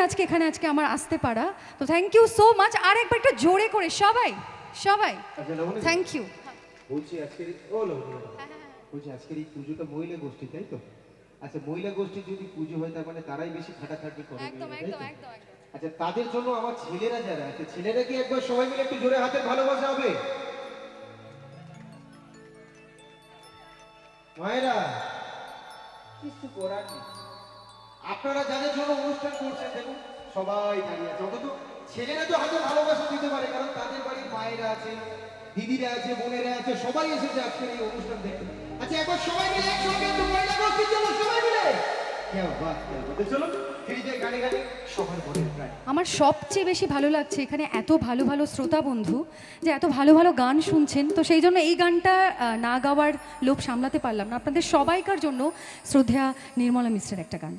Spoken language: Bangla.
আজকে এখানে আজকে আমার আসতে পারা। তো থ্যাংক ইউ সো মাচ। আর একবার একটু জোরে করে সবাই সবাই থ্যাংক ইউ। বলছি আজকের বলছি আজকের এই পুজোটা মহিলা গোষ্ঠী, তাই তো? আচ্ছা, মহিলা গোষ্ঠী যদি পুজো হয় তার মানে তারাই বেশি খাটাখাটি করে, একদম তাই একদম তো? একদম একদম। আচ্ছা, তাদের জন্য আমার ছেলেরা যারা আছে, ছেলেরা কি একবার সবাই মিলে একটু জোরে হাতের ভালোবাসা হবে? মায়েরা কিছু করার নেই, আপনারা যাদের জন্য অনুষ্ঠান করছেন দেখুন সবাই দাঁড়িয়ে আছে। অন্তত ছেলেরা তো হাতে ভালোবাসা দিতে পারে, কারণ তাদের বাড়ির মায়েরা আছে, দিদিরা আছে, বোনেরা আছে, সবাই এসেছে আজকের এই অনুষ্ঠান দেখতে। আচ্ছা, একবার সবাই মিলে একসঙ্গে একটু মহিলা গোষ্ঠীর জন্য সবাই মিলে চলো ফিরিজের গানে গানে সবার মনের প্রায়। আমার সবচেয়ে বেশি ভালো লাগছে এখানে এত ভালো ভালো শ্রোতা বন্ধু যে এত ভালো ভালো গান শুনছেন। তো সেই জন্য এই গানটা না গাওয়ার লোভ সামলাতে পারলাম না। আপনাদের সবাইকার জন্য শ্রদ্ধেয়া নির্মলা মিশ্রের একটা গান।